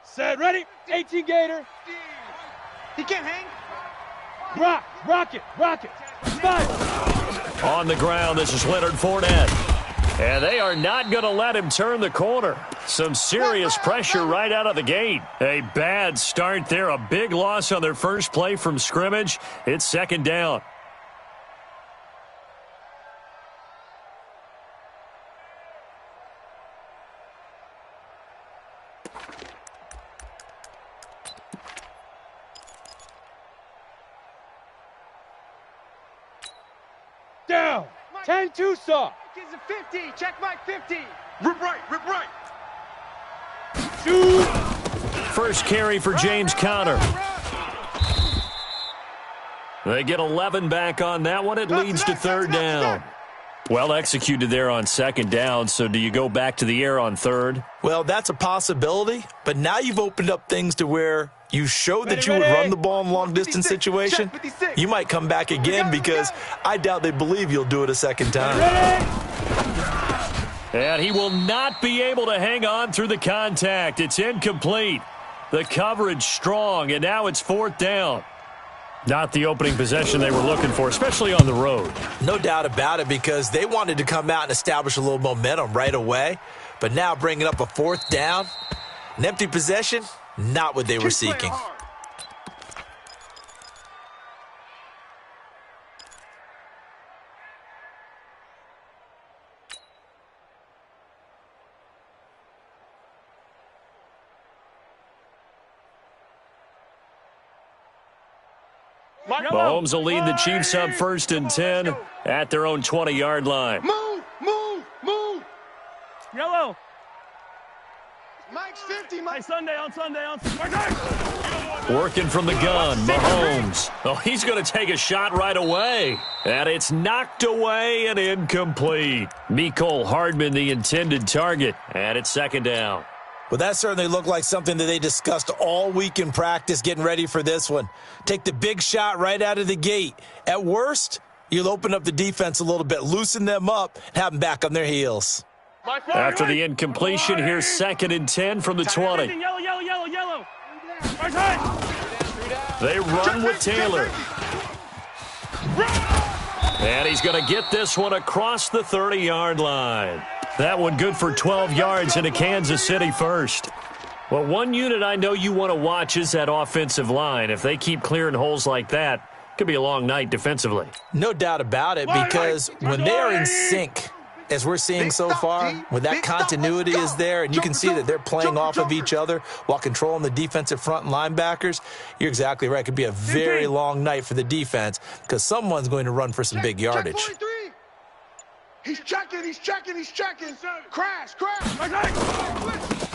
Set, ready, 18 Gator. He can't hang. Rocket. Fire. On the ground, this is Leonard Fournette. And they are not going to let him turn the corner. Some serious pressure right out of the gate. A bad start there. A big loss on their first play from scrimmage. It's second down. Down. 10-2 saw. Gives a 50. Check Mike 50. Rip right. Shoot. First carry for James Conner. They get 11 back on that one. It leads to third down. Well executed there on second down, so do you go back to the air on third? Well, that's a possibility, but now you've opened up things to where you showed that you would run the ball in a long-distance situation. You might come back again because I doubt they believe you'll do it a second time. And he will not be able to hang on through the contact. It's incomplete. The coverage strong, and now it's fourth down. Not the opening possession they were looking for, especially on the road. No doubt about it, because they wanted to come out and establish a little momentum right away. But now bringing up a fourth down, an empty possession, not what they were seeking. Mahomes will lead the Chiefs up first and 10 at their own 20-yard line. Move. Yellow. Mike's 50. Hey, Sunday on Sunday. Working from the gun, Mahomes. Oh, he's going to take a shot right away. And it's knocked away and incomplete. Mecole Hardman, the intended target. And it's second down. Well, that certainly looked like something that they discussed all week in practice getting ready for this one. Take the big shot right out of the gate. At worst, you'll open up the defense a little bit, loosen them up, and have them back on their heels. After the incompletion, here's second and 10 from the 20. Yellow. They run with Taylor. And he's going to get this one across the 30-yard line. That one good for 12 yards into Kansas City first. Well, one unit I know you want to watch is that offensive line. If they keep clearing holes like that, it could be a long night defensively. No doubt about it, because when they are in sync, as we're seeing so far, when that continuity is there and you can see that they're playing off of each other while controlling the defensive front linebackers, you're exactly right. It could be a very long night for the defense because someone's going to run for some big yardage. He's checking. Crash.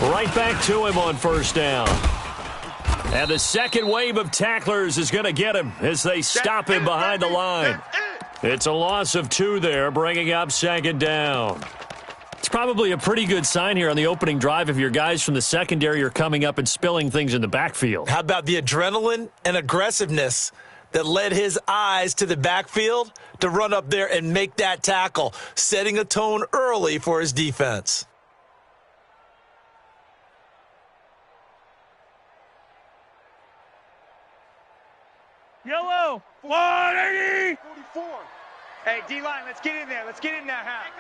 Right back to him on first down. And the second wave of tacklers is going to get him as they stop him behind the line. It's a loss of 2 there, bringing up second down. It's probably a pretty good sign here on the opening drive if your guys from the secondary are coming up and spilling things in the backfield. How about the adrenaline and aggressiveness that led his eyes to the backfield to run up there and make that tackle, setting a tone early for his defense. Yellow. 180. 44. Hey, D-line, let's get in there. Let's get in there, Hal.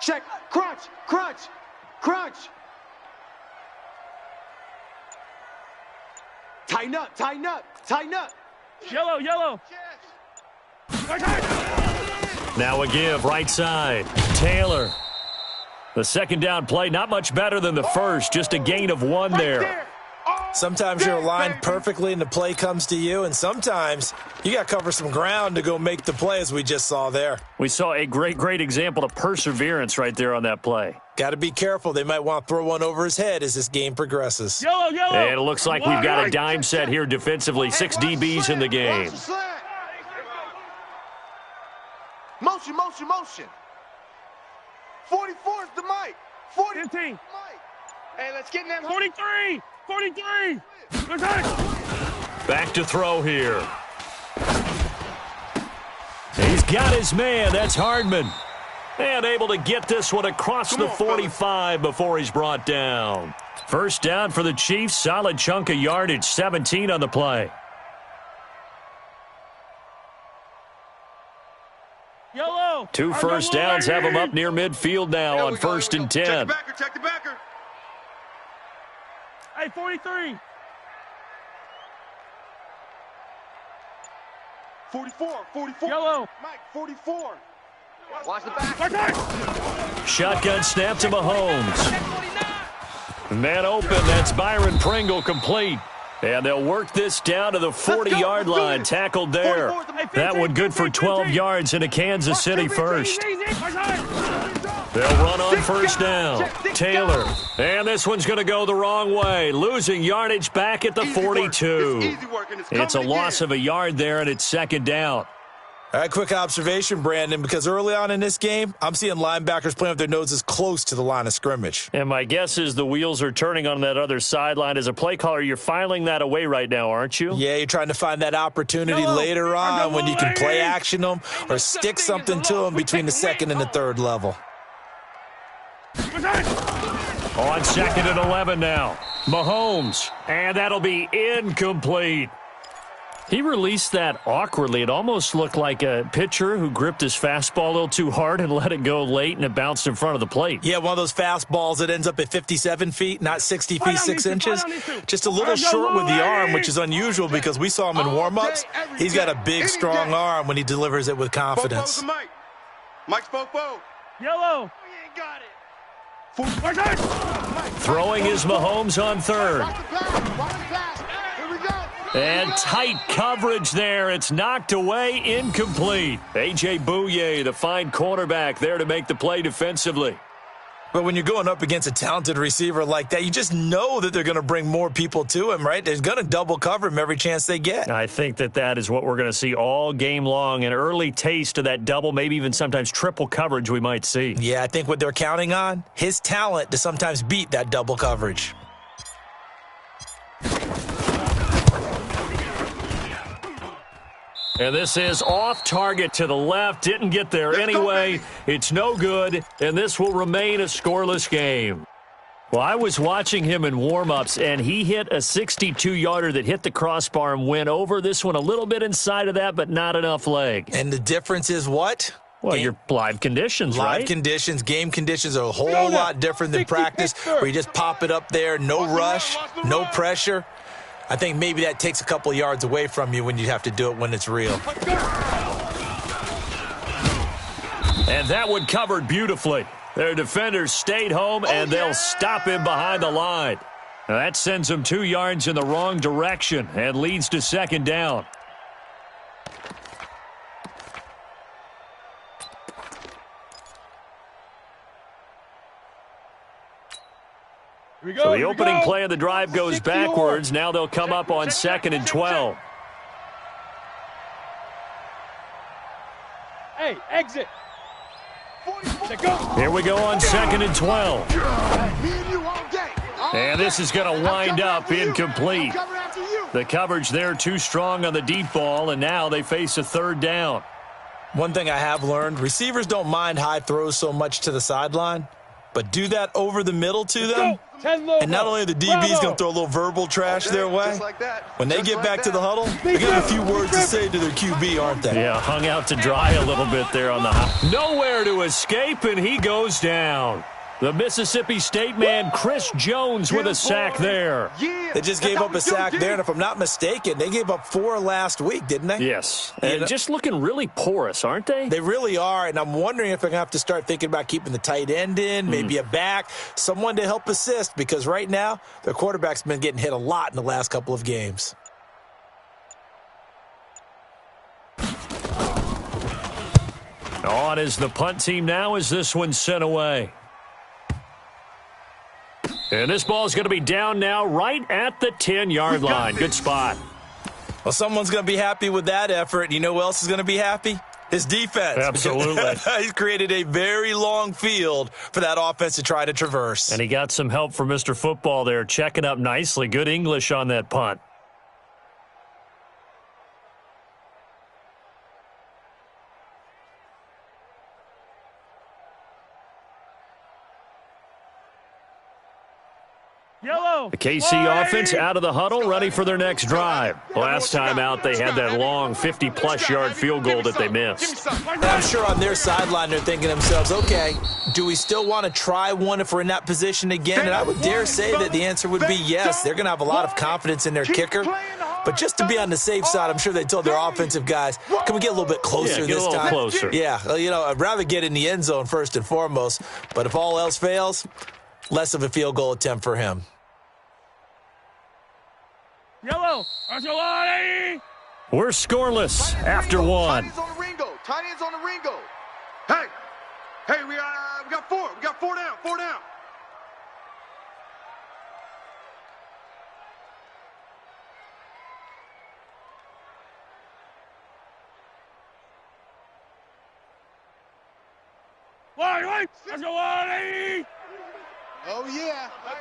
Check. Crunch. Tighten up. Yellow. Now a give, right side. Taylor. The second down play, not much better than the first, just a gain of 1 there. Sometimes you're aligned perfectly and the play comes to you, and sometimes you got to cover some ground to go make the play, as we just saw there. We saw a great example of perseverance right there on that play. Got to be careful. They might want to throw one over his head as this game progresses. Yellow. And it looks like we've got a dime set here defensively. 6 DBs in the game. Motion. 44 is the mic. 15. Hey, let's get in them. 43. Back to throw here. He's got his man. That's Hardman. And able to get this one across the 45 before he's brought down. First down for the Chiefs. Solid chunk of yardage. 17 on the play. Yellow. Two first downs have them up near midfield now on 1st and 10. Check the backer, check the backer. Hey, 43. 44. Yellow. Mike, 44. Watch the back. Shotgun snap to Mahomes. Man open. That's Byron Pringle complete. And they'll work this down to the 40-yard line. Tackled there. That one good for 12 yards into Kansas City first. They'll run on first down. Taylor. And this one's going to go the wrong way. Losing yardage back at the 42. It's a loss of a yard there, and it's 2nd down. All right, quick observation, Brandon, because early on in this game, I'm seeing linebackers playing with their noses close to the line of scrimmage. And my guess is the wheels are turning on that other sideline. As a play caller, you're filing that away right now, aren't you? Yeah, you're trying to find that opportunity later on when you can play action them or stick something to them between the 2nd and the 3rd level. On 2nd and 11 now. Mahomes. And that'll be incomplete. He released that awkwardly. It almost looked like a pitcher who gripped his fastball a little too hard and let it go late, and it bounced in front of the plate. Yeah, one of those fastballs that ends up at 57 feet, not 60 feet, 6 inches. Just a little short with the arm, which is unusual because we saw him in warm-ups. He's got a big, strong arm when he delivers it with confidence. Mike's Fofo. Yellow. Throwing is Mahomes on 3rd. And tight coverage there. It's knocked away, incomplete. A.J. Bouye, the fine cornerback, there to make the play defensively. But when you're going up against a talented receiver like that, you just know that they're going to bring more people to him, right? They're going to double cover him every chance they get. I think that is what we're going to see all game long, an early taste of that double, maybe even sometimes triple coverage we might see. Yeah, I think what they're counting on, his talent to sometimes beat that double coverage. And this is off target to the left. Didn't get there anyway. It's no good, and this will remain a scoreless game. Well, I was watching him in warm-ups, and he hit a 62-yarder that hit the crossbar and went over. This one a little bit inside of that, but not enough leg. And the difference is what? Well, your live conditions, right? Live conditions, game conditions are a whole lot different than practice, where you just pop it up there, no rush, no pressure. I think maybe that takes a couple of yards away from you when you have to do it when it's real. And that one covered beautifully. Their defenders stayed home, and they'll stop him behind the line. Now that sends him 2 yards in the wrong direction and leads to 2nd down. So the opening play of the drive goes backwards. Now they'll come up on 2nd and 12. Hey, exit. Here we go on 2nd and 12. And this is going to wind up incomplete. The coverage there too strong on the deep ball, and now they face a 3rd down. One thing I have learned, receivers don't mind high throws so much to the sideline, but do that over the middle to them. And not only are the DBs going to throw a little verbal trash their way, when they get back to the huddle, they got a few words to say to their QB, aren't they? Yeah, hung out to dry a little bit there on the high. Nowhere to escape, and he goes down. The Mississippi State man, Chris Jones, with a sack there. They just gave up a sack there, and if I'm not mistaken, they gave up 4 last week, didn't they? Yes, and just looking really porous, aren't they? They really are, and I'm wondering if they're going to have to start thinking about keeping the tight end in, maybe a back, someone to help assist, because right now, their quarterback's been getting hit a lot in the last couple of games. On is the punt team now as this one's sent away. And this ball is going to be down now right at the 10-yard line. Good spot. Well, someone's going to be happy with that effort. You know who else is going to be happy? His defense. Absolutely. He's created a very long field for that offense to try to traverse. And he got some help from Mr. Football there, checking up nicely. Good English on that punt. Yellow. The KC offense out of the huddle, ready for their next drive. Last time out, they had that long 50-plus yard field goal that they missed. And I'm sure on their sideline they're thinking to themselves, okay, do we still want to try one if we're in that position again? And I would dare say that the answer would be yes. They're going to have a lot of confidence in their kicker. But just to be on the safe side, I'm sure they told their offensive guys, can we get a little bit closer get this a little time? closer. Yeah, you know, I'd rather get in the end zone first and foremost. But if all else fails, less of a field goal attempt for him. Yellow. We're scoreless after one. Tight ends on the Ringo. Tight ends on the Ringo. Hey, we got four. We got 4 down. 4 down.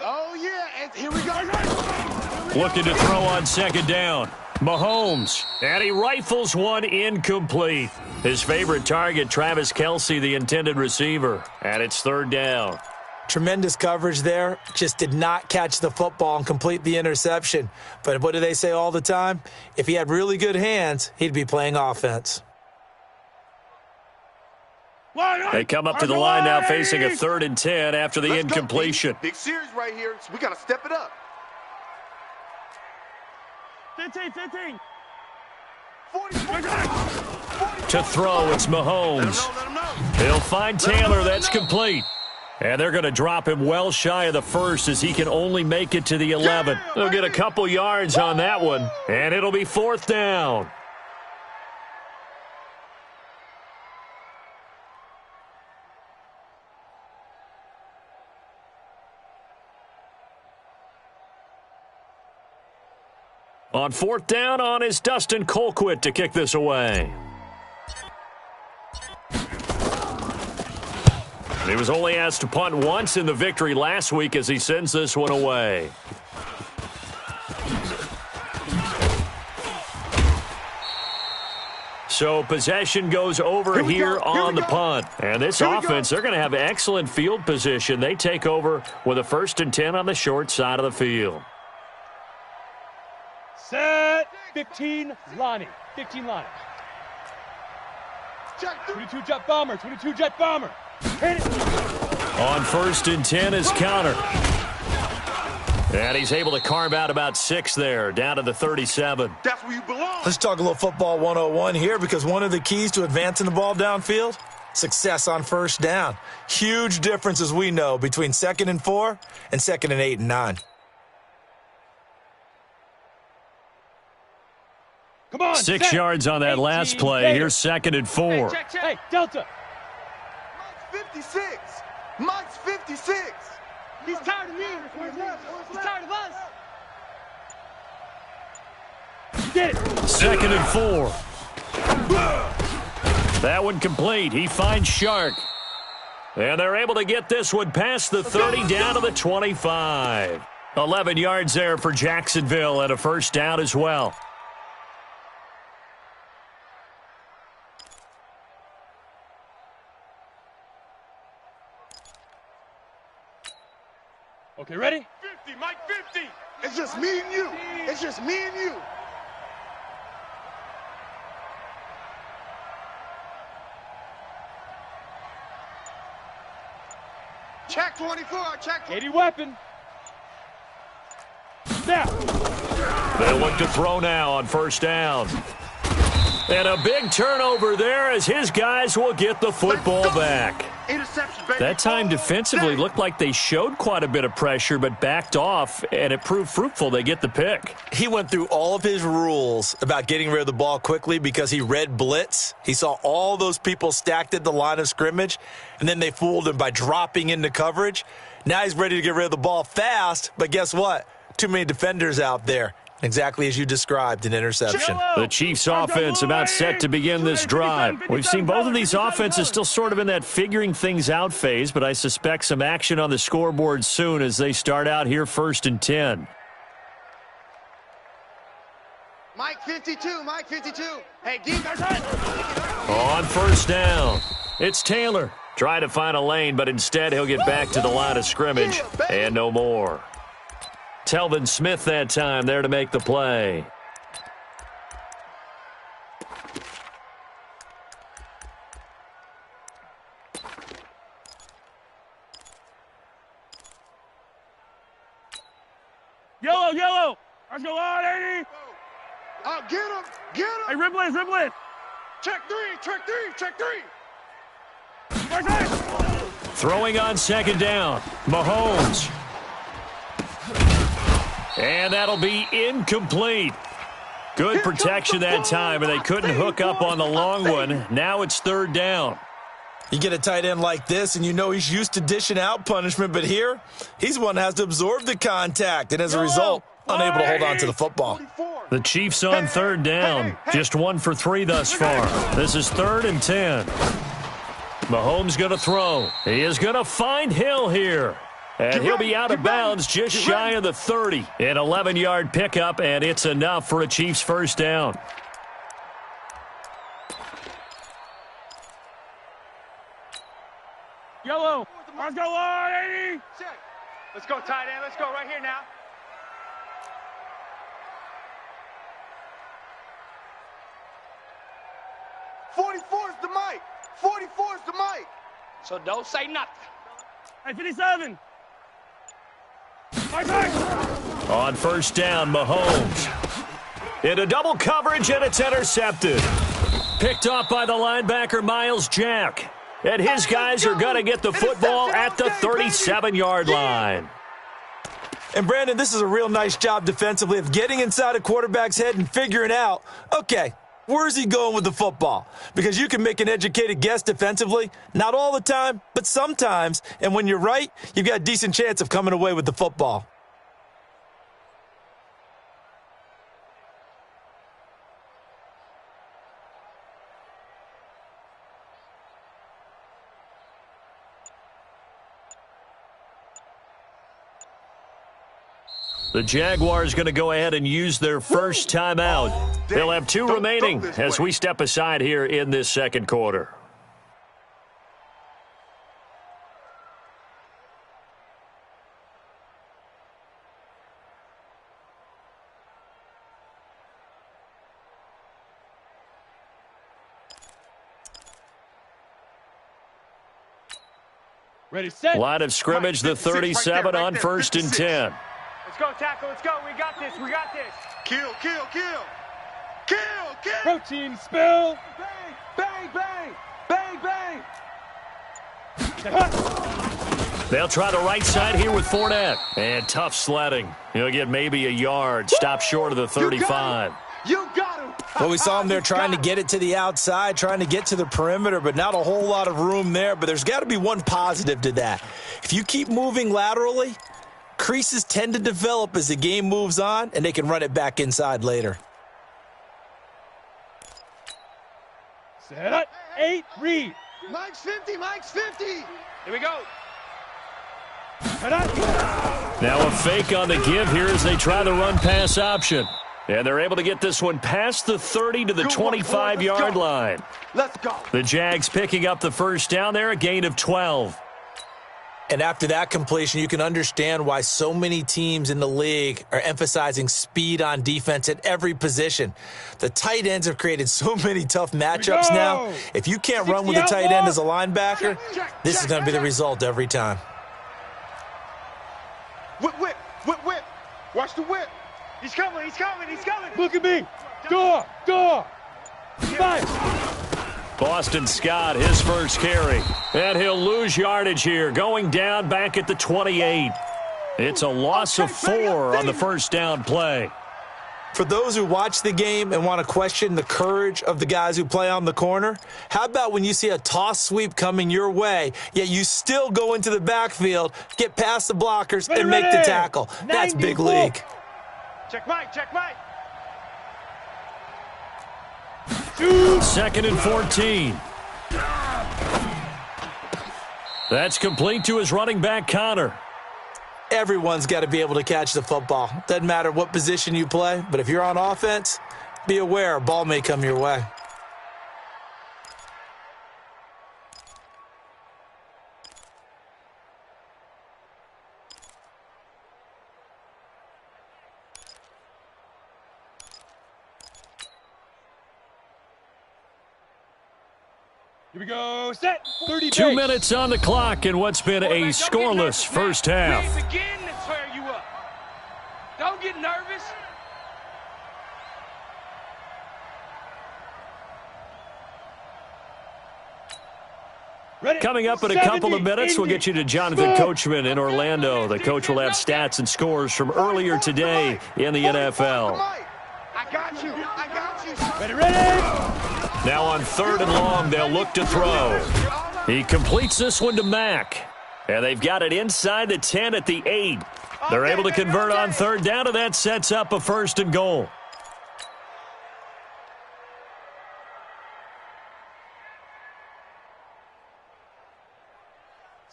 Oh, yeah. And here we go. Looking to throw on second down. Mahomes, and he rifles one incomplete. His favorite target, Travis Kelce, the intended receiver, and it's third down. Tremendous coverage there. Just did not catch the football and complete the interception. But what do they say all the time? If he had really good hands, he'd be playing offense. They come up to the line now facing a 3rd and 10 after the incompletion. Big series right here, so we got to step it up. 15. To throw, it's Mahomes. He'll find Taylor. That's complete. And they're going to drop him well shy of the first as he can only make it to the 11. They'll get a couple yards on that one, and it'll be 4th down. On 4th down, on is Dustin Colquitt to kick this away. He was only asked to punt once in the victory last week as he sends this one away. So possession goes over here on the punt. And this offense, they're going to have excellent field position. They take over with a 1st and 10 on the short side of the field. Set. 15, Lonnie. 15, Lonnie. 22 jet bomber. 22 jet bomber. Hit it. On 1st and 10 is counter. And he's able to carve out about 6 there, down to the 37. That's where you belong. Let's talk a little football 101 here, because one of the keys to advancing the ball downfield, success on 1st down. Huge difference, as we know, between 2nd and 4 and 2nd and 8 and 9. Come on. 6 yards on that last play. Here's 2nd and 4. Hey, Delta. Mike's 56. Mike's 56. He's tired of me. He's tired of us. Get it. 2nd and 4. That one complete. He finds Shark. And they're able to get this one past the 30 down to the 25. 11 yards there for Jacksonville and a 1st down as well. Okay, ready? 50, Mike 50. It's just me and you. It's just me and you. Check 24. Check. 80 weapon. Now. They look to throw now on 1st down. And a big turnover there as his guys will get the football back. Interception, baby. That time defensively looked like they showed quite a bit of pressure but backed off, and it proved fruitful. They get the pick. He went through all of his rules about getting rid of the ball quickly because he read blitz. He saw all those people stacked at the line of scrimmage, and then they fooled him by dropping into coverage. Now he's ready to get rid of the ball fast, but guess what? Too many defenders out there. Exactly as you described, an interception. The Chiefs offense about set to begin this drive. We've seen both of these offenses still sort of in that figuring things out phase, but I suspect some action on the scoreboard soon as they start out here 1st and 10. Mike 52. Mike 52. Hey, deep. On 1st down, it's Taylor. Trying to find a lane, but instead he'll get back to the line of scrimmage and no more. Telvin Smith that time there to make the play. Yellow, yellow. Let's go on, 80. Get him. Get him. Hey, Ripley, Ripley. Check three. Check three. Check three. Throwing on second down. Mahomes. And that'll be incomplete. Good protection that time, and they couldn't hook up on the long one. Now it's third down. You get a tight end like this, and you know he's used to dishing out punishment, but here, he's one that has to absorb the contact, and as a result, unable to hold on to the football. The Chiefs on third down. Just 1 for 3 thus far. This is 3rd and 10. Mahomes going to throw. He is going to find Hill here. And he'll be out of bounds just shy of the 30. An 11-yard pickup, and it's enough for a Chiefs first down. Yellow. Let's go on, 80. Check. Let's go, tight end. Let's go right here now. "44's the mic. 44's the mic." So don't say nothing. Hey, 57. On first down, Mahomes. Into double coverage, and it's intercepted. Picked off by the linebacker, Miles Jack. And his guys are going to get the football at the 37-yard line. And, Brandon, this is a real nice job defensively of getting inside a quarterback's head and figuring out, okay, where's he going with the football? Because you can make an educated guess defensively, not all the time, but sometimes. And when you're right, you've got a decent chance of coming away with the football. The Jaguars going to go ahead and use their first timeout. They'll have 2 remaining as we step aside here in this second quarter. Ready, set. Line of scrimmage, the 37 on 1st and 10. Let's go, tackle. Let's go. We got this. We got this. Kill, kill, kill. Kill, kill. Protein spill. Bang, bang, bang, bang, bang. They'll try the right side here with Fournette. And tough sledding. He'll get maybe a yard. Stop short of the 35. You got him. Well, we saw him there trying to get it to the outside, trying to get to the perimeter, but not a whole lot of room there. But there's got to be one positive to that. If you keep moving laterally, creases tend to develop as the game moves on, and they can run it back inside later. Set up. 8, read. Mike's 50. Mike's 50. Here we go. Set up. Now a fake on the give here as they try the run-pass option. And they're able to get this one past the 30 to the 25-yard line. Let's go. The Jags picking up the first down there, a gain of 12. And after that completion, you can understand why so many teams in the league are emphasizing speed on defense at every position. The tight ends have created so many tough matchups now. If you can't run with a tight end as a linebacker, this is going to be the result every time. Whip, whip, whip, whip. Watch the whip. He's coming. He's coming. He's coming. Look at me. Door. Five. Boston Scott, his first carry. And he'll lose yardage here, going down back at the 28. It's a loss of 4 on the first down play. For those who watch the game and want to question the courage of the guys who play on the corner, how about when you see a toss sweep coming your way, yet you still go into the backfield, get past the blockers, and make the tackle? That's big league. Check Mike. Check Mike. 2nd and 14. That's complete to his running back, Connor. Everyone's got to be able to catch the football. Doesn't matter what position you play, but if you're on offense, be aware a ball may come your way. Here we go. Set. 30 2 base. minutes on the clock in what's been a scoreless first half. We ain't begin to tear you up. Don't get nervous. Ready? Coming up in a couple of minutes, we'll get you to Jonathan Coachman in Orlando. The coach will have stats and scores from earlier today in the NFL. I got you. I got you. Ready? Now on 3rd and long, they'll look to throw. He completes this one to Mack. And they've got it inside the 10 at the 8. They're able to convert on 3rd down, and that sets up a 1st and goal.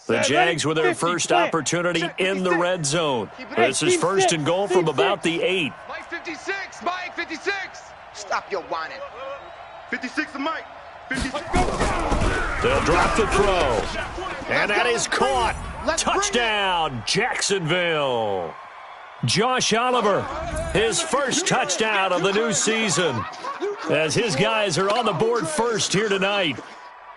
The Jags with their first opportunity in the red zone. This is 1st and goal from about the 8. Mike 56. Mike 56. Stop your whining. 56 to Mike. 56. They'll drop the throw. And that is caught. Touchdown, Jacksonville. Josh Oliver, his first touchdown of the new season, as his guys are on the board first here tonight.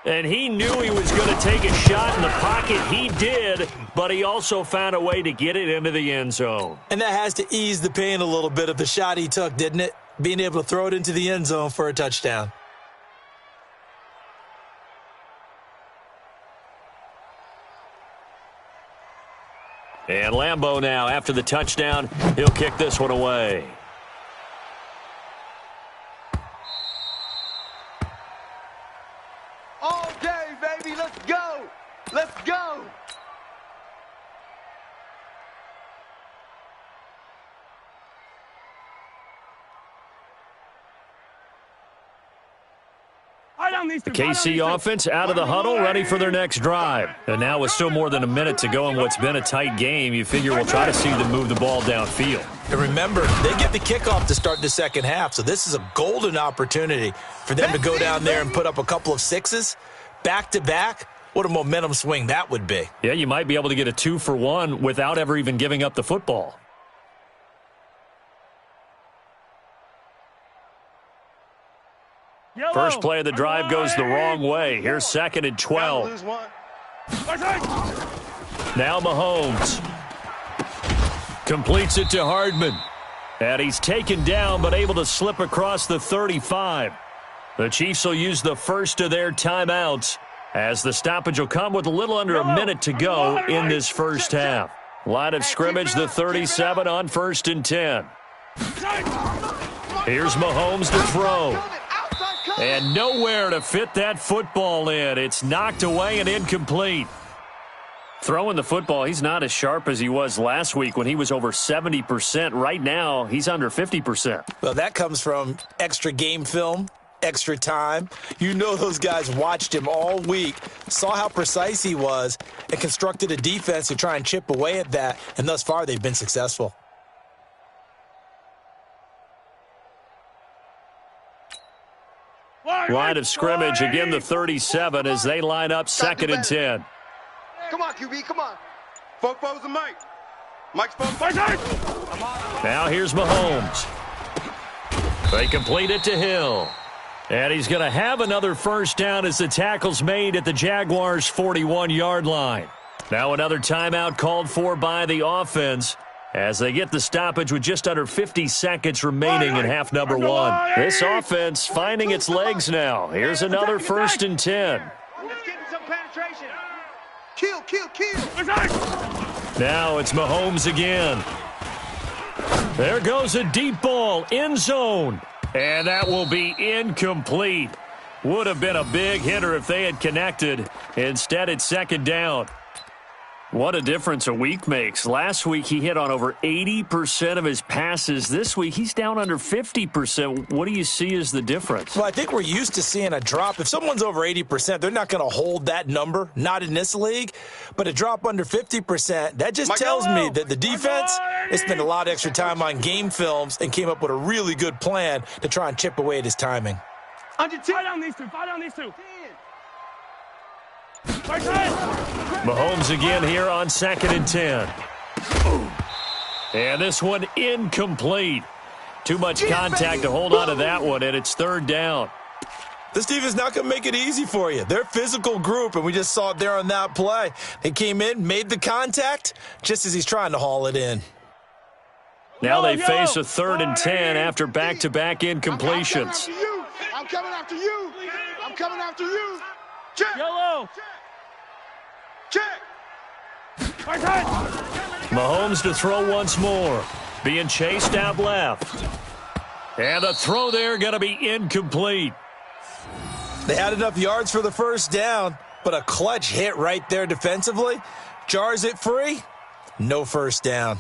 And he knew he was going to take a shot in the pocket. He did, but he also found a way to get it into the end zone. And that has to ease the pain a little bit of the shot he took, didn't it? Being able to throw it into the end zone for a touchdown. And Lambeau now, after the touchdown, he'll kick this one away. All day, baby. Let's go. Let's go. The KC offense out of the huddle, ready for their next drive. And now with still more than a minute to go in what's been a tight game, you figure we'll try to see them move the ball downfield. And remember, they get the kickoff to start the second half, so this is a golden opportunity for them to go down there and put up a couple of sixes back-to-back. What a momentum swing that would be. Yeah, you might be able to get a 2-for-1 without ever even giving up the football. First play of the drive goes the wrong way. Here's 2nd and 12. Now Mahomes completes it to Hardman. And he's taken down but able to slip across the 35. The Chiefs will use the first of their timeouts as the stoppage will come with a little under a minute to go in this first half. Line of scrimmage, the 37 on 1st and 10. Here's Mahomes to throw. And nowhere to fit that football in. It's knocked away and incomplete. Throwing the football, he's not as sharp as he was last week when he was over 70%. Right now, he's under 50%. Well, that comes from extra game film, extra time. You know those guys watched him all week, saw how precise he was, and constructed a defense to try and chip away at that. And thus far, they've been successful. Line of scrimmage, again the 37 as they line up 2nd and 10. Come on, QB, come on. Foes and Mike. Mike's foes. Now here's Mahomes. They complete it to Hill. And he's going to have another first down as the tackle's made at the Jaguars' 41-yard line. Now another timeout called for by the offense as they get the stoppage with just under 50 seconds remaining in half number 1. This offense finding its legs now. Here's another 1st and 10. Let's get some penetration. Kill. Now it's Mahomes again. There goes a deep ball, end zone. And that will be incomplete. Would have been a big hitter if they had connected. Instead, it's 2nd down. What a difference a week makes. Last week, he hit on over 80% of his passes. This week, he's down under 50%. What do you see as the difference? Well, I think we're used to seeing a drop. If someone's over 80%, they're not going to hold that number, not in this league. But a drop under 50%, that just tells me that the defense has spent a lot of extra time on game films and came up with a really good plan to try and chip away at his timing. Under 2. Fight on these two. Mahomes again here on 2nd and 10. And this one incomplete. Too much contact to hold on to that one, and it's 3rd down. This defense is not going to make it easy for you. They're a physical group, and we just saw it there on that play. They came in, made the contact, just as he's trying to haul it in. Now they face a 3rd and 10 after back-to-back incompletions. I'm coming after you. I'm coming after you. Check. Yellow. Check. Mahomes to throw once more. Being chased out left. And the throw there going to be incomplete. They had enough yards for the first down, but a clutch hit right there defensively. Jars it free. No first down.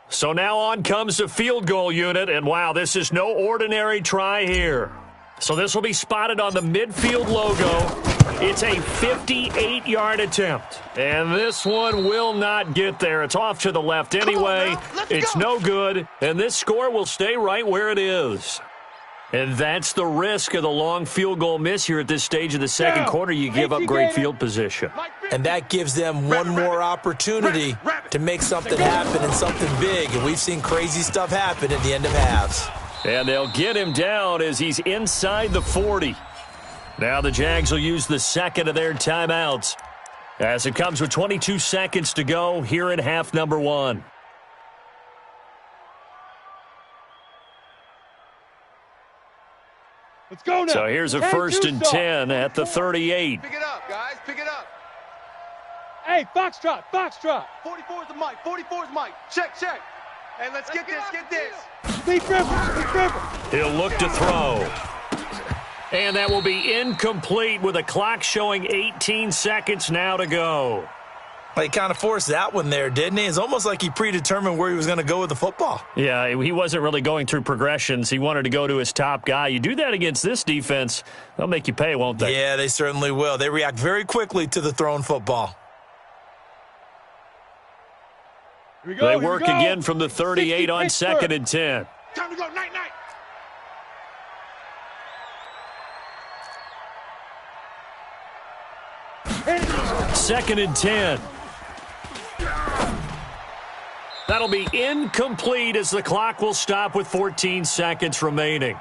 So now on comes the field goal unit, and wow, this is no ordinary try here. So this will be spotted on the midfield logo. It's a 58-yard attempt, and this one will not get there. It's off to the left anyway. It's no good, and this score will stay right where it is. And that's the risk of the long field goal miss here at this stage of the second quarter. You give up great field position. And that gives them one more opportunity to make something happen and something big. And we've seen crazy stuff happen at the end of halves. And they'll get him down as he's inside the 40. Now the Jags will use the second of their timeouts as it comes with 22 seconds to go here in half number 1. Let's go now. So here's a 1st and 10 at the 38. Pick it up, guys. Pick it up. Hey, Foxtrot, Foxtrot. 44 is the mic. 44 is mic. Check, check. Hey, let's get this. Get this. Deep river. He'll look to throw. And that will be incomplete with a clock showing 18 seconds now to go. Well, he kind of forced that one there, didn't he? It's almost like he predetermined where he was going to go with the football. Yeah, he wasn't really going through progressions. He wanted to go to his top guy. You do that against this defense, they'll make you pay, won't they? Yeah, they certainly will. They react very quickly to the thrown football. Here we go, They work again from the 38 on Pittsburgh. 2nd and 10. Time to go. Night, night. Second and 10. That'll be incomplete as the clock will stop with 14 seconds remaining.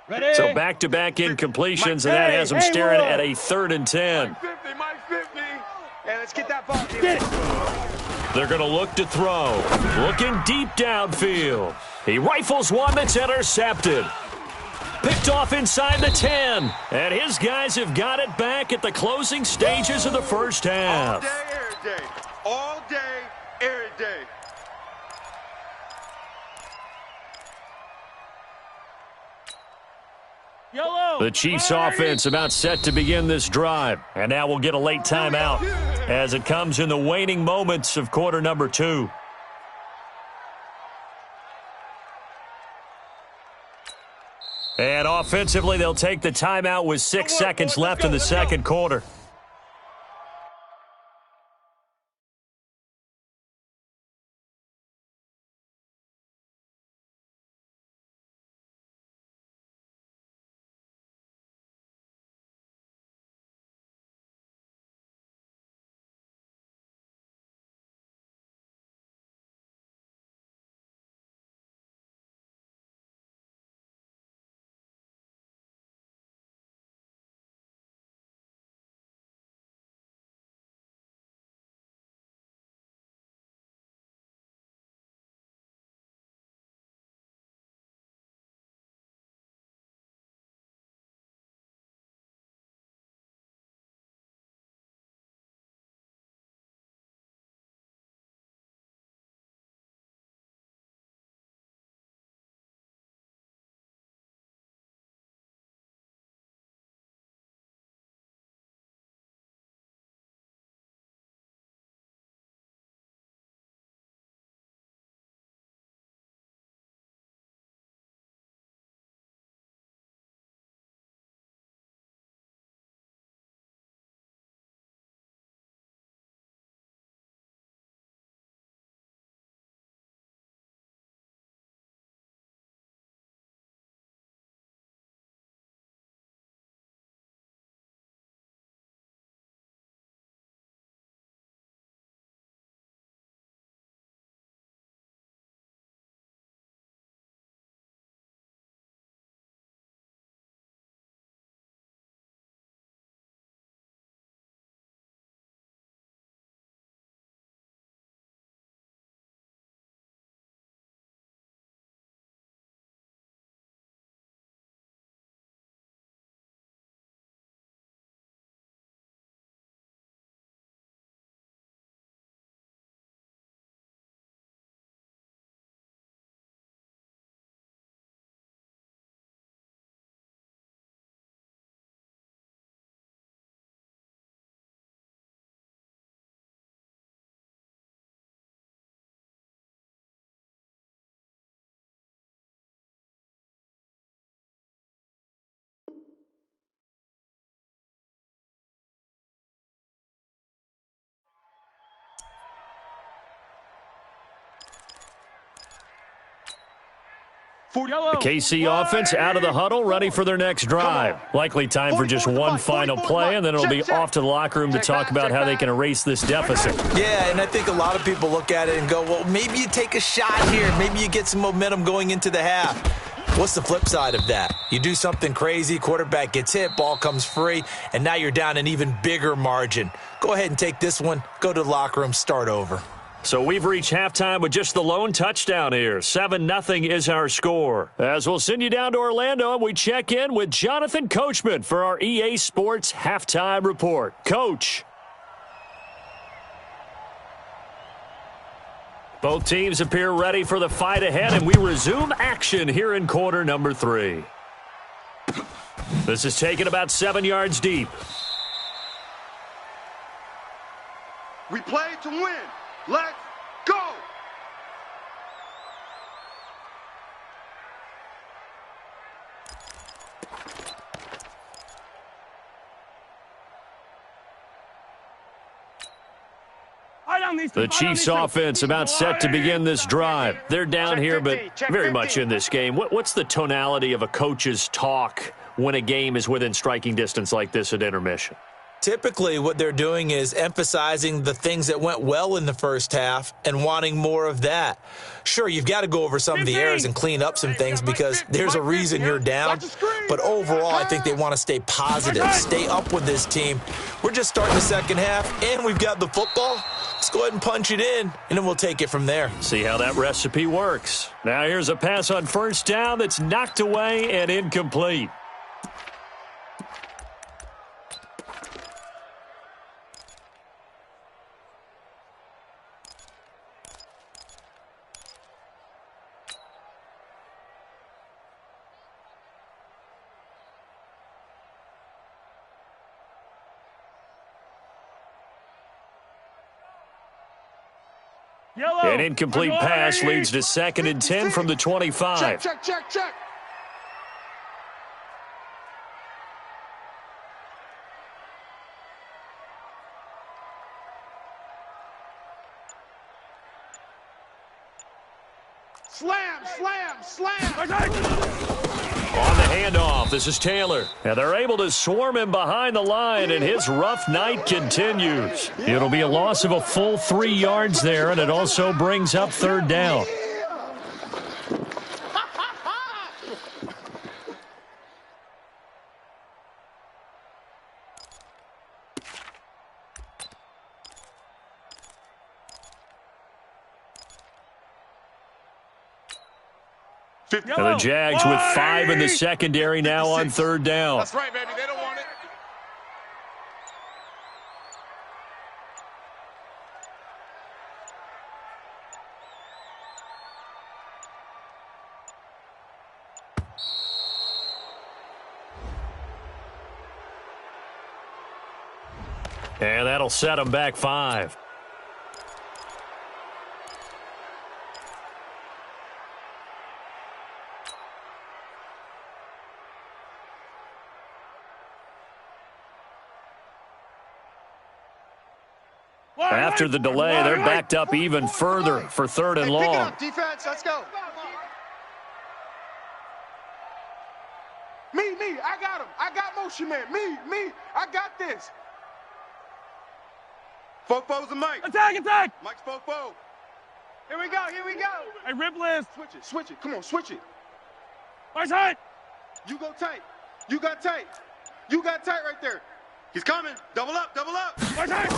Ready? So back-to-back incompletions, and that has them staring at a 3rd and 10. 50, Mike 50. Hey, let's get that ball. Get it. They're going to look to throw. Looking deep downfield. He rifles one that's intercepted. Picked off inside the 10. And his guys have got it back at the closing stages of the first half. All day, every day. All day, every day. Yellow. The Chiefs offense about set to begin this drive. And now we'll get a late timeout as it comes in the waning moments of quarter number 2. And offensively, they'll take the timeout with 6 seconds left in the second quarter. The KC offense out of the huddle, ready for their next drive. Likely time for just one final play, and then it'll be off to the locker room to talk about how they can erase this deficit. Yeah, and I think a lot of people look at it and go, well, maybe you take a shot here. Maybe you get some momentum going into the half. What's the flip side of that? You do something crazy, quarterback gets hit, ball comes free, and now you're down an even bigger margin. Go ahead and take this one, go to the locker room, start over. So we've reached halftime with just the lone touchdown here. 7-0 is our score. As we'll send you down to Orlando, and we check in with Jonathan Coachman for our EA Sports Halftime Report. Coach. Both teams appear ready for the fight ahead, and we resume action here in quarter number 3. This is taken about 7 yards deep. We play to win. Let's go! The Chiefs offense about set to begin this drive. They're down here, but very much in this game. What's the tonality of a coach's talk when a game is within striking distance like this at intermission? Typically, what they're doing is emphasizing the things that went well in the first half and wanting more of that. Sure, you've got to go over some of the errors and clean up some things because there's a reason you're down. But overall, I think they want to stay positive, stay up with this team. We're just starting the second half, and we've got the football. Let's go ahead and punch it in, and then we'll take it from there. See how that recipe works. Now here's a pass on first down that's knocked away and incomplete. An incomplete pass leads to 2nd and 10 from the 25. Check. Slam. On the handoff, this is Taylor. And they're able to swarm him behind the line, and his rough night continues. It'll be a loss of a full 3 yards there, and it also brings up 3rd down. And the Jags with 5 in the secondary now on 3rd down. That's right, baby. They don't want it. And that'll set them back 5. After the delay, they're backed up even further for 3rd and long. Pick it up, defense. Let's go. Me. I got him. I got motion man. Me. I got this. Fofo's the Mike. Attack! Mike's Fofo. Here we go. Hey, rip list. Switch it. Come on, switch it. Nice hit. You go tight. You got tight right there. He's coming. Double up. Nice hit.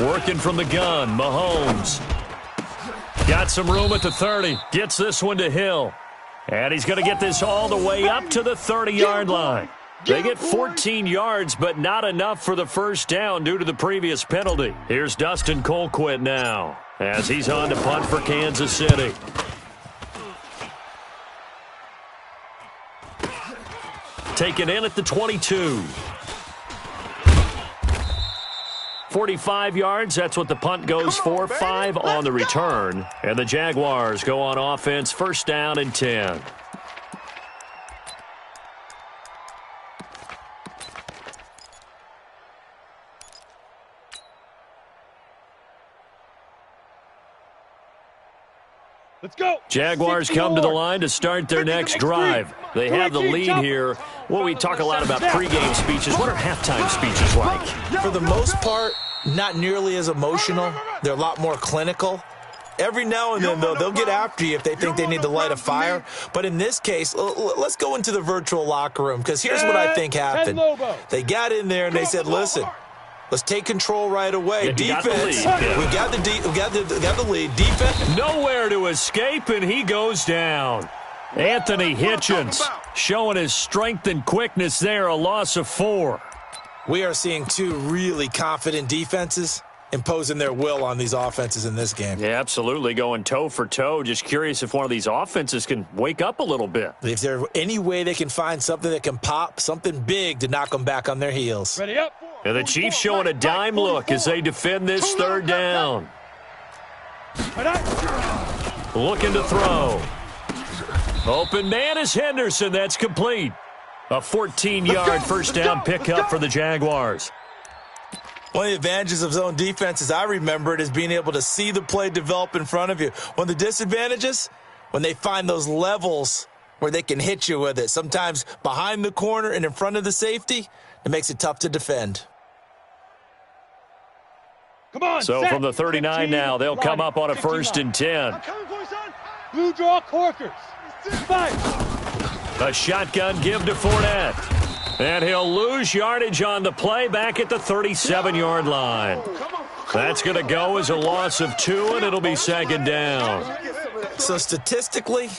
Working from the gun, Mahomes. Got some room at the 30. Gets this one to Hill. And he's going to get this all the way up to the 30-yard line. They get 14 yards, but not enough for the first down due to the previous penalty. Here's Dustin Colquitt now as he's on to punt for Kansas City. Taken in at the 22. 45 yards, that's what the punt goes for. 5 on the return. And the Jaguars go on offense, 1st down and 10. Let's go. Jaguars 64. come to the line to start their next drive. They have the lead here. Well, we talk a lot about pregame speeches. What are halftime speeches like? For the most part, not nearly as emotional. They're a lot more clinical. Every now and then, though, they'll get after you if they think they need to light a fire. But in this case, let's go into the virtual locker room, because here's what I think happened. They got in there and they said, listen, let's take control right away. Defense, we got the lead. Defense. Nowhere to escape, and he goes down. Anthony Hitchens showing his strength and quickness there, a loss of 4. We are seeing two really confident defenses imposing their will on these offenses in this game. Yeah, absolutely, going toe for toe. Just curious if one of these offenses can wake up a little bit. If there's any way they can find something that can pop, something big to knock them back on their heels. Ready up. And the Chiefs showing a dime look as they defend this third down. Looking to throw. Open man is Henderson. That's complete. A 14-yard first down pickup for the Jaguars. One of the advantages of zone defenses, I remember it, is being able to see the play develop in front of you. One of the disadvantages, when they find those levels where they can hit you with it, sometimes behind the corner and in front of the safety, it makes it tough to defend. Come on, so from the 39 now, they'll come up on a 1st and 10. Blue draw Corkers. 5. A shotgun give to Fournette. And he'll lose yardage on the play back at the 37-yard line. That's going to go as a loss of 2, and it'll be 2nd down. So statistically,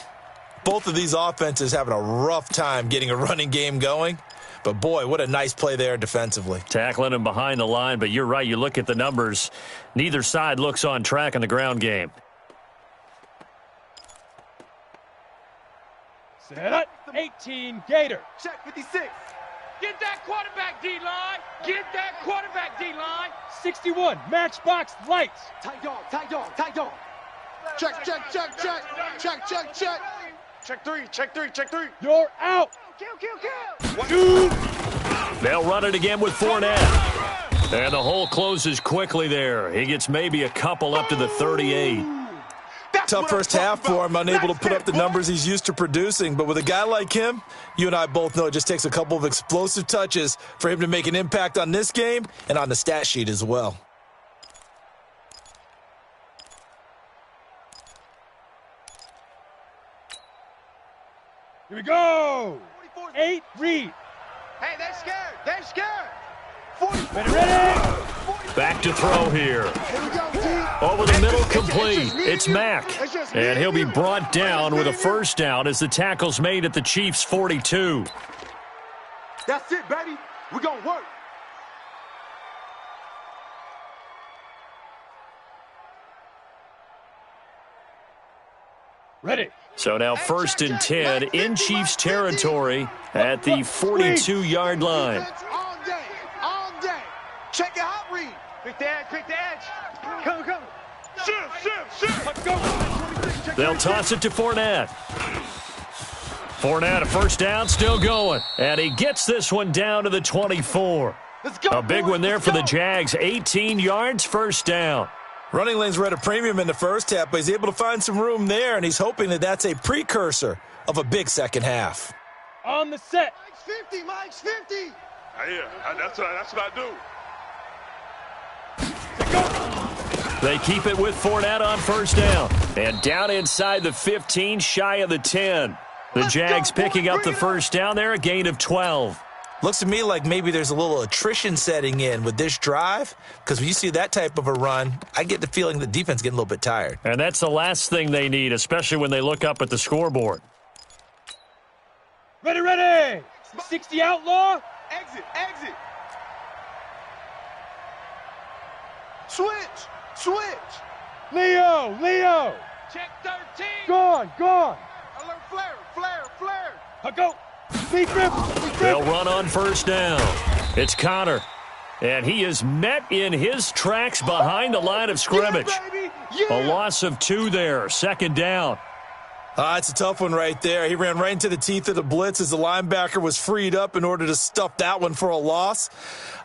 both of these offenses having a rough time getting a running game going. But, boy, what a nice play there defensively. Tackling him behind the line, but you're right. You look at the numbers. Neither side looks on track in the ground game. Set up. 18, Gator. Check 56. Get that quarterback D-line. Get that quarterback D-line. 61, matchbox lights. Tight dog, tight dog, tight dog. Check, check, check, check. Check, check, check. Check 3, check 3, check 3. You're out. Kill. Dude. They'll run it again with Fournette. And the hole closes quickly there. He gets maybe a couple up to the 38. Tough first half for him, unable to put up the numbers he's used to producing. But with a guy like him, you and I both know it just takes a couple of explosive touches for him to make an impact on this game and on the stat sheet as well. Here we go. 8, read. Hey, they're scared. They're scared. Ready. Back to throw here. Over the middle, complete. It's Mack. And he'll be brought down with a first down as the tackle's made at the Chiefs' 42. That's it, baby. We're going to work. Ready. So now 1st and 10 in Chiefs territory at the 42-yard line. On day. Check your hot read. Quick the edge. Come. Shift. Let's go. They'll toss it to Fournette. Fournette, a first down, still going. And he gets this one down to the 24. Let's go. A big one there for the Jags. 18 yards, first down. Running lanes were at a premium in the first half, but he's able to find some room there, and he's hoping that that's a precursor of a big second half. On the set. Mike's 50. Yeah, that's what I do. They keep it with Fournette on first down. And down inside the 15, shy of the 10. The Jags picking up the first down there, a gain of 12. Looks to me like maybe there's a little attrition setting in with this drive, because when you see that type of a run, I get the feeling the defense is getting a little bit tired. And that's the last thing they need, especially when they look up at the scoreboard. Ready. 60 outlaw. Exit. Switch. Leo. Check 13. Gone. Alert flare. Go. They'll run on first down. It's Connor. And he is met in his tracks behind the line of scrimmage. A loss of 2 there, 2nd down. It's a tough one right there. He ran right into the teeth of the blitz as the linebacker was freed up in order to stuff that one for a loss.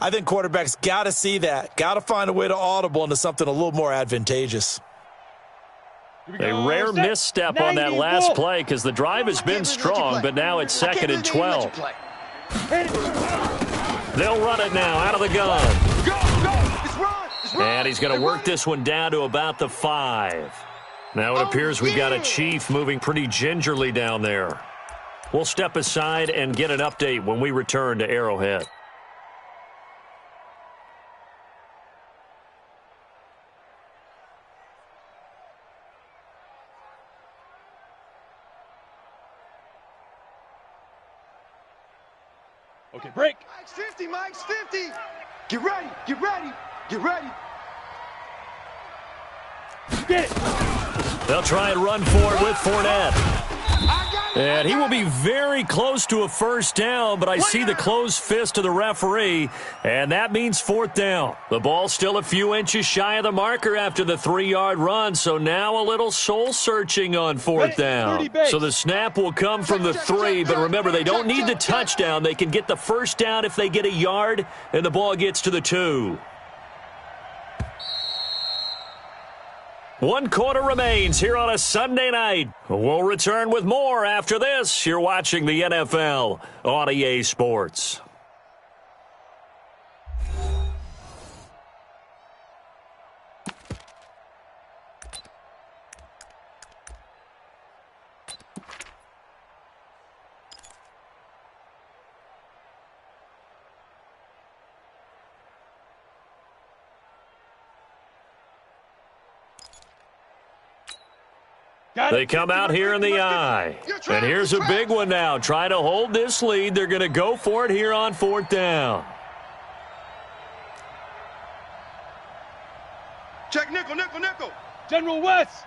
I think quarterbacks got to see that. Got to find a way to audible into something a little more advantageous. A rare misstep on that last play because the drive has been strong, but now it's 2nd and 12. They'll run it now out of the gun. And he's going to work this one down to about the 5. Now it appears we've got a Chief moving pretty gingerly down there. We'll step aside and get an update when we return to Arrowhead. Okay, break. Mike's 50, Mike's 50. Get ready, get ready, get ready. Get it. They'll try and run for it with Fournette. And he will be very close to a first down, but I see the closed fist of the referee, and that means 4th down. The ball's still a few inches shy of the marker after the 3-yard run, so now a little soul-searching on 4th down. So the snap will come from the 3, but remember, they don't need the touchdown. They can get the first down if they get a yard, and the ball gets to the 2. 1 quarter remains here on a Sunday night. We'll return with more after this. You're watching the NFL on EA Sports. They come out here in the eye. And here's a big one now. Trying to hold this lead. They're going to go for it here on 4th down. Check nickel, nickel, nickel. General West.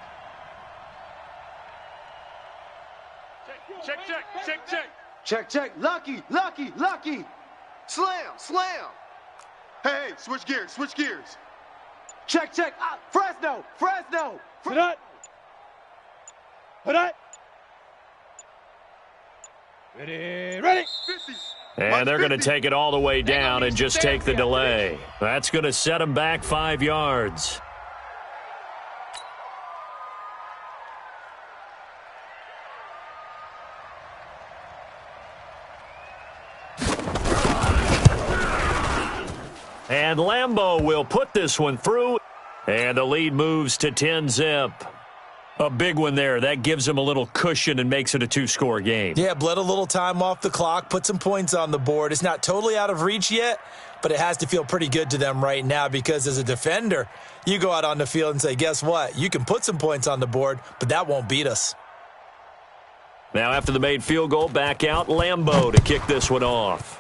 Check, check, check, check. Check, check. Lucky, lucky, lucky. Slam, slam. Hey, switch gears, switch gears. Check, check. Ah, Fresno, Fresno. Sit up. Put it. Ready, ready. 50. And they're going to take it all the way down and just take the delay. That's going to set them back 5 yards. And Lambeau will put this one through. And the lead moves to 10-zip. A big one there. That gives them a little cushion and makes it a 2-score game. Yeah, bled a little time off the clock, put some points on the board. It's not totally out of reach yet, but it has to feel pretty good to them right now because as a defender, you go out on the field and say, guess what? You can put some points on the board, but that won't beat us. Now after the made field goal, back out Lambeau to kick this one off.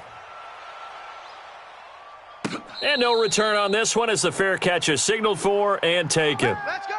And no return on this one as the fair catch is signaled for and taken. Let's go.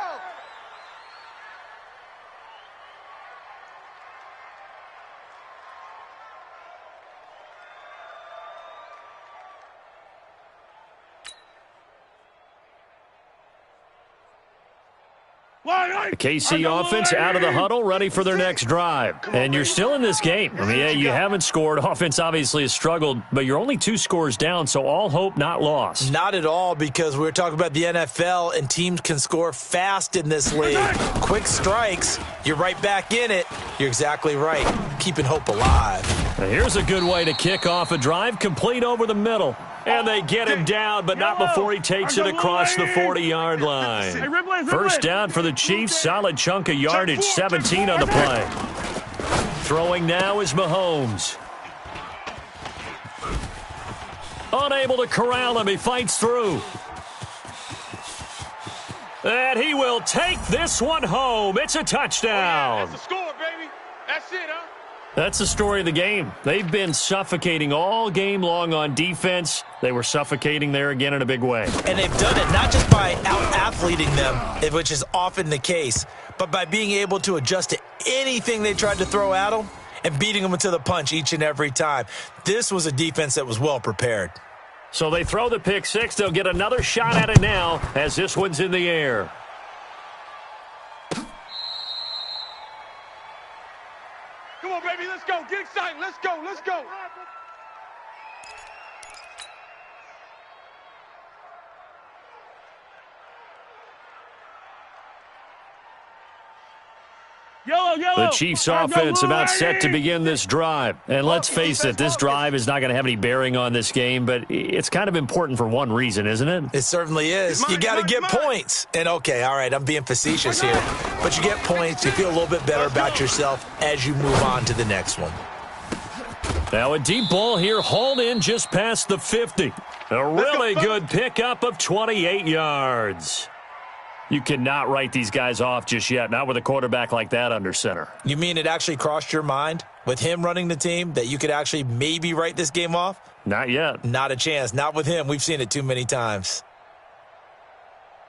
The KC offense out of the huddle, ready for their next drive. And you're still in this game. I mean, yeah, you haven't scored. Offense obviously has struggled, but you're only 2 scores down, so all hope not lost. Not at all, because we're talking about the NFL, and teams can score fast in this league. Quick strikes, you're right back in it. You're exactly right. Keeping hope alive. Now here's a good way to kick off a drive, complete over the middle. And they get him down, but not before he takes it across the 40-yard line. First down for the Chiefs. Solid chunk of yardage, 17 on the play. Throwing now is Mahomes. Unable to corral him. He fights through. And he will take this one home. It's a touchdown. That's the score, baby. That's it, huh? That's the story of the game. They've been suffocating all game long on defense. They were suffocating there again in a big way. And they've done it not just by out-athleting them, which is often the case, but by being able to adjust to anything they tried to throw at them and beating them to the punch each and every time. This was a defense that was well prepared. So they throw the pick six. They'll get another shot at it now as this one's in the air. Come on, baby, let's go. Get excited. Let's go. Let's go. The Chiefs' offense about set to begin this drive. And let's face it, this drive is not going to have any bearing on this game, but it's kind of important for one reason, isn't it? It certainly is. You got to get points. And, okay, all right, I'm being facetious here. But you get points. You feel a little bit better about yourself as you move on to the next one. Now a deep ball here, hauled in just past the 50. A really good pickup of 28 yards. You cannot write these guys off just yet, not with a quarterback like that under center. You mean it actually crossed your mind with him running the team that you could actually maybe write this game off? Not yet. Not a chance. Not with him. We've seen it too many times.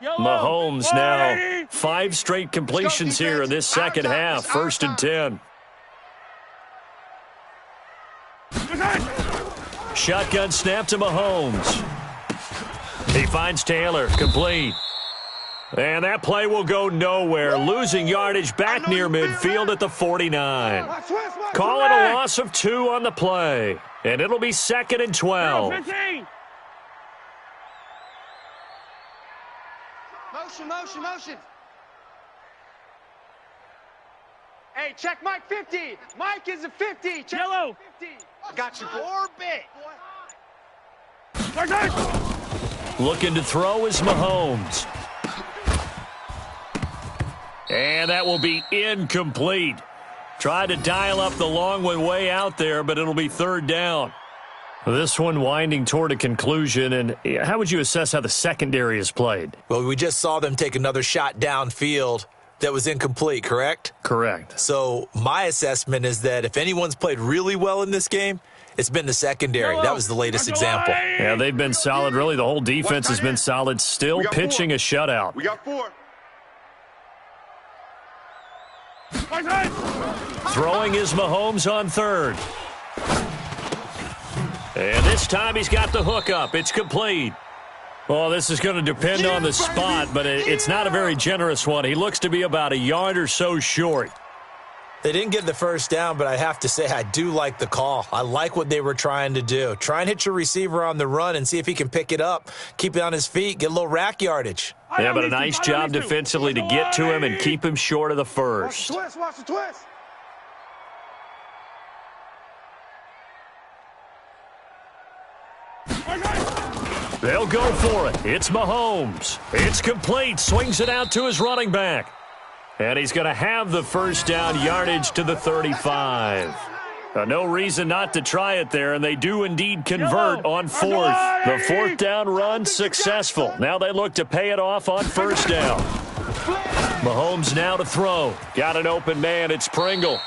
Mahomes now 5 straight completions here in this second half. 1st and 10. Shotgun snap to Mahomes. He finds Taylor, complete. And that play will go nowhere. Losing yardage back near midfield at the 49. Call it a loss of 2 on the play. And it'll be 2nd and 12. Motion. Hey, check Mike 50. Mike is a 50. Check Yellow. 50. I got you, Orbit. Looking to throw is Mahomes. And that will be incomplete. Tried to dial up the long one way out there, but it'll be 3rd down. This one winding toward a conclusion, and how would you assess how the secondary is played? Well, we just saw them take another shot downfield that was incomplete, correct? Correct. So my assessment is that if anyone's played really well in this game, it's been the secondary. That was the latest example. Yeah, they've been solid. Really, the whole defense has been solid. Still pitching a shutout. We got 4. Throwing is Mahomes on 3rd. And this time he's got the hook up. It's complete. Well, this is going to depend on the spot, but it's not a very generous one. He looks to be about a yard or so short. They didn't get the first down, but I have to say I do like the call. I like what they were trying to do. Try and hit your receiver on the run and see if he can pick it up, keep it on his feet, get a little rack yardage. Yeah, but a nice job defensively to get to him and keep him short of the first. Watch the twist. They'll go for it. It's Mahomes. It's complete. Swings it out to his running back. And he's going to have the first down, yardage to the 35. No reason not to try it there, and they do indeed convert on 4th. The 4th down run successful. Now they look to pay it off on 1st down. Mahomes now to throw. Got an open man. It's Pringle.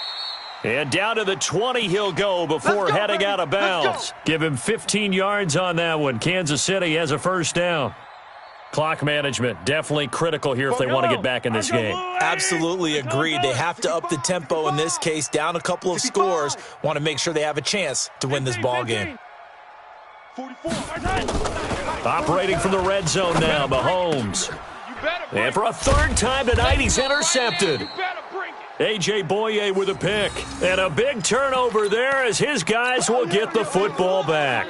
And down to the 20 he'll go before heading out of bounds. Give him 15 yards on that one. Kansas City has a 1st down. Clock management definitely critical here if they want to get back in this game. Absolutely agreed. They have to up the tempo in this case, down a couple of scores. Want to make sure they have a chance to win this ball game. Operating from the red zone now, Mahomes. And for a 3rd time tonight, he's intercepted. A.J. Boye with a pick. And a big turnover there as his guys will get the football back.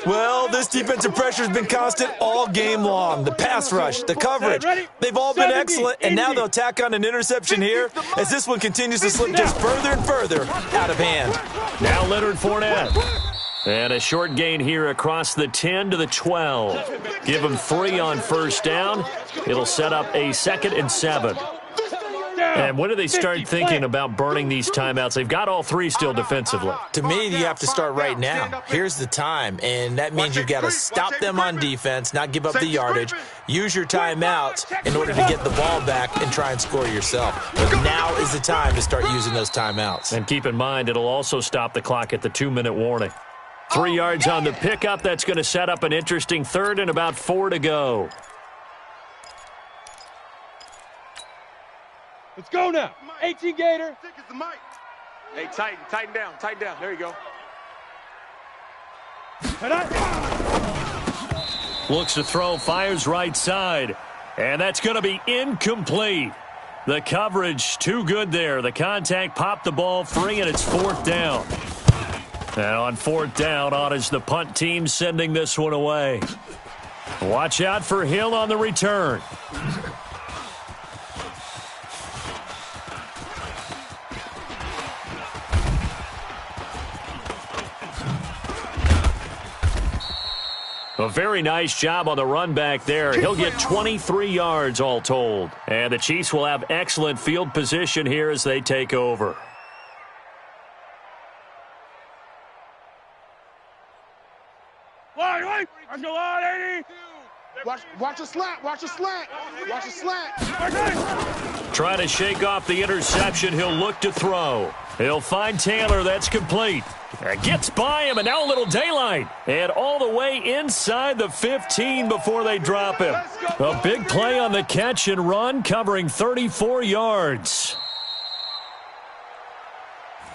Well, this defensive pressure has been constant all game long. The pass rush, the coverage, they've all been excellent, and now they'll tack on an interception here as this one continues to slip just further and further out of hand. Now Leonard Fournette. And a short gain here across the 10 to the 12. Give him 3 on 1st down. It'll set up a 2nd and 7. And when do they start thinking about burning these timeouts? They've got all 3 still defensively. To me, you have to start right now. Here's the time, and that means you've got to stop them on defense, not give up the yardage, use your timeouts in order to get the ball back and try and score yourself. But now is the time to start using those timeouts. And keep in mind, it'll also stop the clock at the 2-minute warning. 3 yards on the pickup. That's going to set up an interesting 3rd and about 4 to go. Let's go now. 18 Gator. Hey, tighten down. There you go. Looks to throw, fires right side. And that's going to be incomplete. The coverage too good there. The contact popped the ball free, and it's 4th down. Now on 4th down, on is the punt team sending this one away. Watch out for Hill on the return. A very nice job on the run back there. He'll get 23 yards all told. And the Chiefs will have excellent field position here as they take over. Watch a slant. Watch a slant. Watch a slant. Trying to shake off the interception. He'll look to throw. He'll find Taylor. That's complete. Gets by him, and now a little daylight. And all the way inside the 15 before they drop him. A big play on the catch and run, covering 34 yards.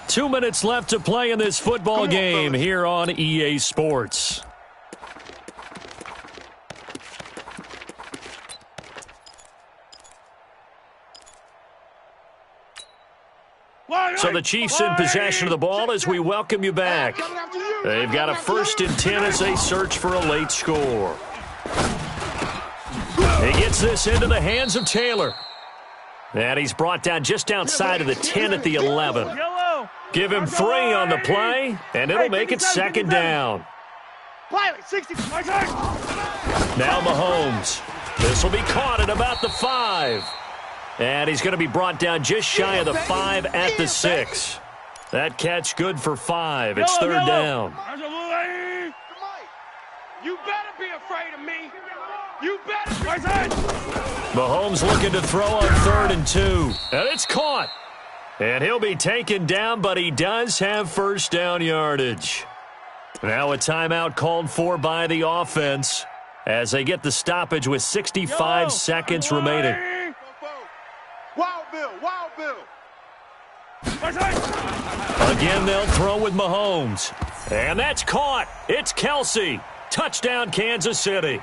2 minutes left to play in this football game here on EA Sports. So the Chiefs in possession of the ball as we welcome you back. They've got a 1st and 10 as they search for a late score. He gets this into the hands of Taylor. And he's brought down just outside of the 10 at the 11. Give him 3 on the play, and it'll make it 2nd down. Now Mahomes. This will be caught at about the 5. And he's going to be brought down just shy of the 5 at the 6. That catch good for 5. It's 3rd down. You better be afraid of me. You better. Mahomes looking to throw on 3rd and 2. And it's caught. And he'll be taken down, but he does have 1st down yardage. Now a timeout called for by the offense as they get the stoppage with 65 seconds remaining. Wild Bill, Wild Bill. Again, they'll throw with Mahomes. And that's caught. It's Kelce. Touchdown, Kansas City.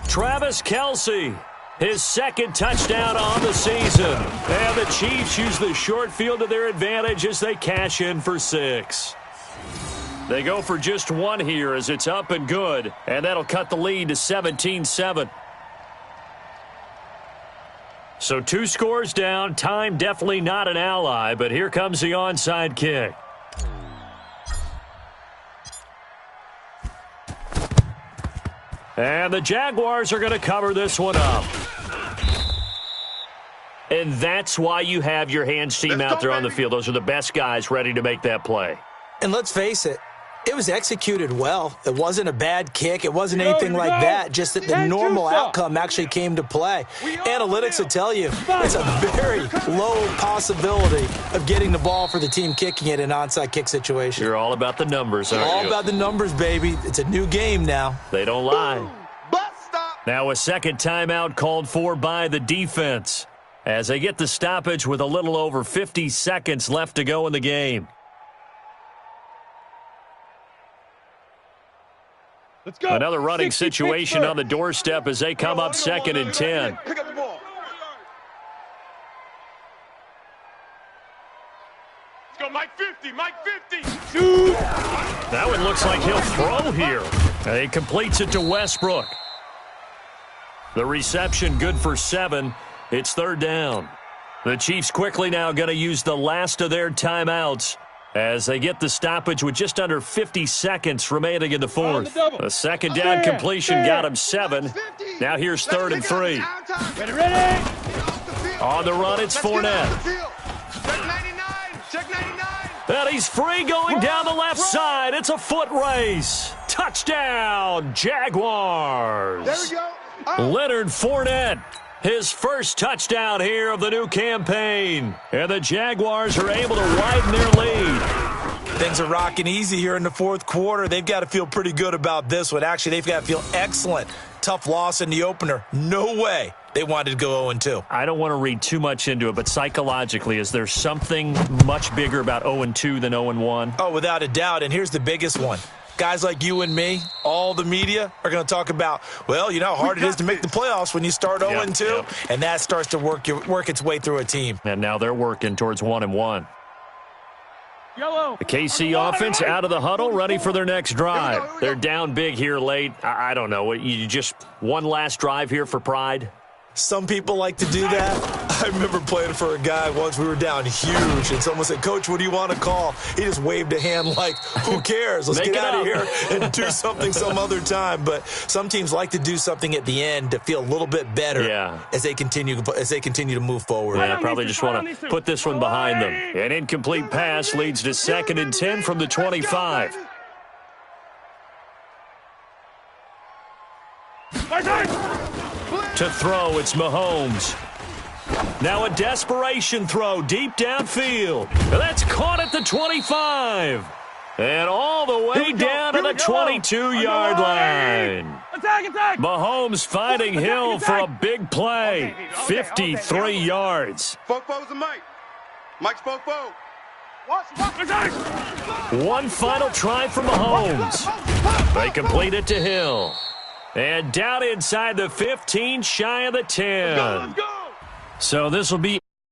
Travis Kelce, his 2nd touchdown on the season. And the Chiefs use the short field to their advantage as they cash in for 6. They go for just 1 here as it's up and good. And that'll cut the lead to 17-7. So 2 scores down. Time definitely not an ally, but here comes the onside kick. And the Jaguars are going to cover this one up. And that's why you have your hands team out there on the field. Those are the best guys ready to make that play. And let's face it, it was executed well. It wasn't a bad kick. It wasn't anything like that, just that the normal outcome actually came to play. Analytics will tell you it's a very low possibility of getting the ball for the team kicking it in an onside kick situation. You're all about the numbers, aren't you? All about the numbers, baby. It's a new game now. They don't lie. Now a 2nd timeout called for by the defense as they get the stoppage with a little over 50 seconds left to go in the game. Let's go. Another running situation on the doorstep as they come up 2nd and 10. Pick up the ball. Let's go, Mike 50, Mike 50. Shoot. That one looks like he'll throw here. And he completes it to Westbrook. The reception good for 7. It's 3rd down. The Chiefs quickly now going to use the last of their timeouts as they get the stoppage with just under 50 seconds remaining in the 4th. A 2nd down completion got him 7. Now here's 3rd and 3. Ready. On the run, it's Fournette. Check 99. Check 99. And he's free going down the left side. It's a foot race. Touchdown, Jaguars. There we go. Leonard Fournette, his 1st touchdown here of the new campaign. And the Jaguars are able to widen their lead. Things are rocking easy here in the 4th quarter. They've got to feel pretty good about this one. Actually, they've got to feel excellent. Tough loss in the opener. No way they wanted to go 0-2. I don't want to read too much into it, but psychologically, is there something much bigger about 0-2 than 0-1? Oh, without a doubt. And here's the biggest one. Guys like you and me, all the media, are going to talk about, well, you know how hard it is to make the playoffs when you start 0-2, and that starts to work its way through a team. And now they're working towards 1-1. The KC offense out of the huddle, ready for their next drive. They're down big here late. I don't know. You just one last drive here for pride? Some people like to do that. I remember playing for a guy once. We were down huge, and someone said, "Coach, what do you want to call?" He just waved a hand like, "Who cares? Let's get out of here and do something some other time." But some teams like to do something at the end to feel a little bit better as they continue to move forward. Yeah, probably just want to put this one behind them. An incomplete pass leads to 2nd and 10 from the 25. To throw, it's Mahomes. Now a desperation throw deep downfield. That's caught at the 25. And all the way down to the 22-yard line. Attack! Mahomes finding Hill for a big play. 53 yards. Fofo's a Mike. Mike's Fofo. One final try for Mahomes. They complete it to Hill. And down inside the 15, shy of the 10. Let's go! So this will be